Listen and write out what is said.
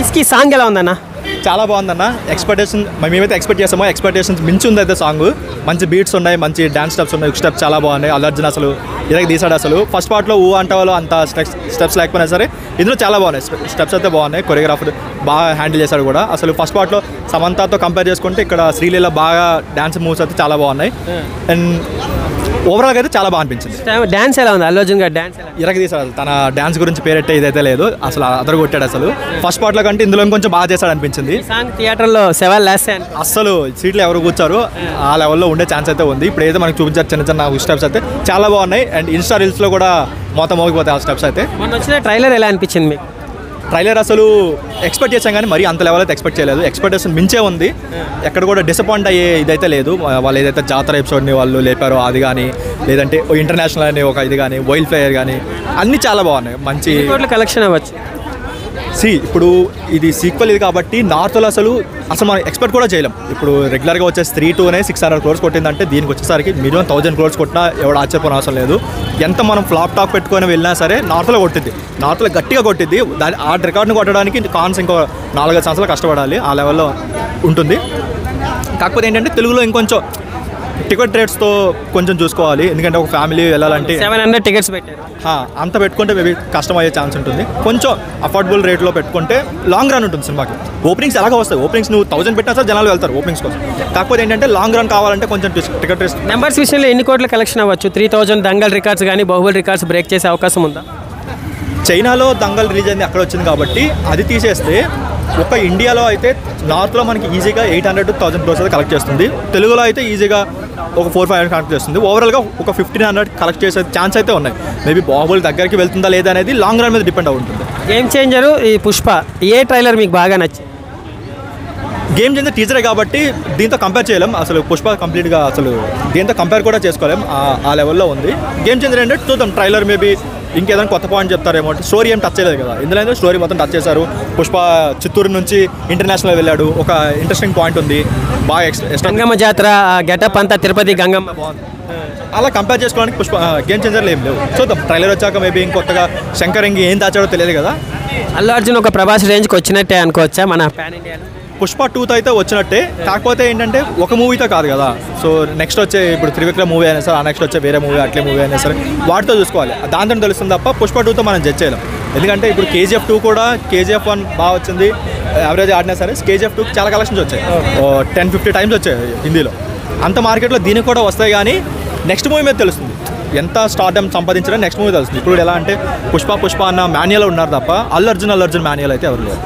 కిస్కి song ఎలా ఉందన్న? చాలా బాగుందన్న. మేమైతే ఎక్స్పెక్ట్ చేస్తామో ఎక్స్పెక్టేషన్స్ మించి ఉంది అయితే సాంగ్. మంచి బీట్స్ ఉన్నాయి, మంచి డాన్స్ స్టెప్స్ ఉన్నాయి. స్టెప్స్ చాలా బాగున్నాయి. అల్లు అర్జున్ అసలు ఇరగ తీసాడు. అసలు ఫస్ట్ పార్ట్లో అంటే వాళ్ళు అంత స్టెప్స్ లేకపోయినా సరే ఇందులో చాలా బాగున్నాయి. స్టెప్స్ అయితే బాగున్నాయి. కొరియోగ్రాఫర్ బాగా హ్యాండిల్ చేశాడు కూడా. అసలు ఫస్ట్ పార్ట్లో సమంతతో కంపేర్ చేసుకుంటే ఇక్కడ శ్రీలీల బాగా డాన్స్ మూవ్స్ అయితే చాలా బాగున్నాయి. అండ్ ఓవరాల్గా అయితే చాలా బాగా అనిపించింది. డాన్స్ ఎలా ఉంది? అల్లు అర్జున్ గారు డాన్స్ ఇరగ తీసాడు. తన డాన్స్ గురించి పేరెట్టే ఇదైతే లేదు. అసలు అదరు కొట్టాడు. అసలు ఫస్ట్ పార్ట్లో కంటే ఇందులో కొంచెం బాగా చేశాడు అనిపించింది. సాంగ్ థియేటర్లో 7 lakhs అస్సలు సీట్లు ఎవరు కూర్చారు ఆ లెవెల్లో ఉండే ఛాన్స్ అయితే ఉంది. ఇప్పుడు ఏదో మనకి చూపించారు చిన్న చిన్న స్టెప్స్ అయితే చాలా బాగున్నాయి. అండ్ ఇన్స్టా రీల్స్లో కూడా మొత్తం మోగిపోతాయి ఆ స్టెప్స్ అయితే. మొన్న వచ్చిన ట్రైలర్ ఎలా అనిపించింది మీకు? ట్రైలర్ అసలు ఎక్స్పెక్ట్ చేసాం కానీ మరీ అంత లెవెల్ అయితే ఎక్స్పెక్ట్ చేయలేదు. ఎక్స్పెక్టేషన్ మించే ఉంది. ఎక్కడ కూడా డిసప్పాయింట్ అయ్యే ఇదైతే లేదు. వాళ్ళు ఏదైతే జాతర ఎపిసోడ్ని వాళ్ళు లేపారో అది కానీ, లేదంటే ఇంటర్నేషనల్ అనే ఒక ఇది కానీ, వైల్డ్ ఫ్లైయర్ కానీ అన్నీ చాలా బాగున్నాయి. మంచి కలెక్షన్ అవ్వచ్చు. ఇప్పుడు ఇది సీక్వెల్ ఇది కాబట్టి నార్త్లో అసలు మనం ఎక్స్పెక్ట్ కూడా చేయలేం. ఇప్పుడు రెగ్యులర్గా వచ్చే 3-2 600 crores కొట్టిందంటే దీనికి వచ్చేసరికి మినిమం 1000 crores కొట్టినా ఎవడు ఆశ్చర్యపోయిన అవసరం లేదు. ఎంత మనం ఫ్లాప్ టాక్ పెట్టుకొని వెళ్ళినా సరే నార్త్లో కొట్టిద్ది. నార్త్లో గట్టిగా కొట్టిద్ది. దాని ఆ రికార్డుని కొట్టడానికి కాన్స్ ఇంకో 4-5 సంవత్సరాలు కష్టపడాలి. ఆ లెవెల్లో ఉంటుంది. కాకపోతే ఏంటంటే తెలుగులో ఇంకొంచెం టికెట్ రేట్స్తో కొంచెం చూసుకోవాలి. ఎందుకంటే ఒక ఫ్యామిలీ వెళ్ళాలంటే 700 టికెట్స్ పెట్టారు. అంత పెట్టుకుంటే మేబీ కష్టం అయ్యే ఛాన్స్ ఉంటుంది. కొంచెం అఫోర్డబుల్ రేట్లో పెట్టుకుంటే లాంగ్ రన్ ఉంటుంది సినిమాకి. ఓపెనింగ్స్ ఎలాగో వస్తాయి. ఓపెనింగ్స్ నువ్వు 1000 పెట్టినా సరే జనాలు వెళ్తారు ఓపెనింగ్స్ కోసం. కాకపోతే ఏంటంటే లాంగ్ రన్ కావాలంటే కొంచెం టికెట్ రేట్స్. నెంబర్స్ విషయంలో ఎన్ని కోట్ల కలెక్షన్ అవ్వచ్చు? 3000 దంగల్ రికార్డ్స్ కానీ బాహుబలి రికార్డ్స్ బ్రేక్ చేసే అవకాశం ఉందా? చైనాలో దంగల్ రిలీజ్ అయింది, అక్కడ వచ్చింది కాబట్టి అది తీసేస్తే ఒక ఇండియాలో అయితే నార్త్లో మనకి ఈజీగా 800 to 1000 crores అయితే కలెక్ట్ చేస్తుంది. తెలుగులో అయితే ఈజీగా ఒక 400-500 కలెక్ట్ చేస్తుంది. ఓవరాల్గా ఒక 1500 కలెక్ట్ చేసే ఛాన్స్ అయితే ఉన్నాయి. మేబీ బాహుబలి దగ్గరికి వెళ్తుందా లేదా అనేది లాంగ్ రన్ మీద డిపెండ్ అవుతుంది. గేమ్ చేంజరు ఈ పుష్ప ఏ ట్రైలర్ మీకు బాగా నచ్చింది? గేమ్ చేంజర్ టీజరే కాబట్టి దీంతో కంపేర్ చేయలేం. అసలు పుష్ప కంప్లీట్గా అసలు దీంతో కంపేర్ కూడా చేసుకోలేం. ఆ లెవెల్లో ఉంది. గేమ్ చేంజర్ ఏంటంటే చూద్దాం. ట్రైలర్ మేబీ ఇంకేదైనా కొత్త పాయింట్ చెప్తారేమో. స్టోరీ ఏం టచ్ చేయలేదు కదా. ఇందులో అయితే స్టోరీ మొత్తం టచ్ చేశారు. పుష్ప చిత్తూరు నుంచి ఇంటర్నేషనల్ వెళ్ళాడు. ఒక ఇంట్రెస్టింగ్ పాయింట్ ఉంది. బాగా గంగమ్మ జాతర గెటప్ అంతా తిరుపతి గంగమ్మ బాగుంది. అలా కంపేర్ చేసుకోవడానికి పుష్ప గేమ్ చేంజర్లు ఏం లేవు. చూద్దాం ట్రైలర్ వచ్చాక మేబీ ఇంకొత్తగా శంకర్ ఇంక ఏం దాచాడో తెలియదు కదా. అల్లు అర్జున్ ఒక ప్రభాస్ రేంజ్కి వచ్చినట్టే అనుకోవచ్చా మన పాన్ ఇండియాలో? పుష్ప 2తో అయితే వచ్చినట్టే. కాకపోతే ఏంటంటే ఒక మూవీతో కాదు కదా. సో నెక్స్ట్ వచ్చే ఇప్పుడు త్రివిక్రమ్ మూవీ అయినా సరే, ఆ నెక్స్ట్ వచ్చే వేరే మూవీ అట్లే మూవీ అయినా సరే వాటితో చూసుకోవాలి. దాంతో తెలుస్తుంది తప్ప పుష్ప 2తో మనం జడ్జ్ చేయలేం. ఎందుకంటే ఇప్పుడు KGF 2 కూడా KGF 1 బాగా వచ్చింది, యావరేజ్ ఆడినా సరే KGF 2 చాలా కలెక్షన్స్ వచ్చాయి. 10-50 times వచ్చాయి హిందీలో. అంత మార్కెట్లో దీనికి కూడా వస్తాయి. కానీ నెక్స్ట్ మూవీ మీద తెలుస్తుంది ఎంత స్టార్డమ్ సంపాదించడం. నెక్స్ట్ మూవీ తెలుస్తుంది. ఇప్పుడు ఎలా అంటే పుష్ప అన్న మాన్యువల్ ఉన్నారు తప్ప అల్లు అర్జున్ మాన్యువల్ అయితే ఎవరు లేరు.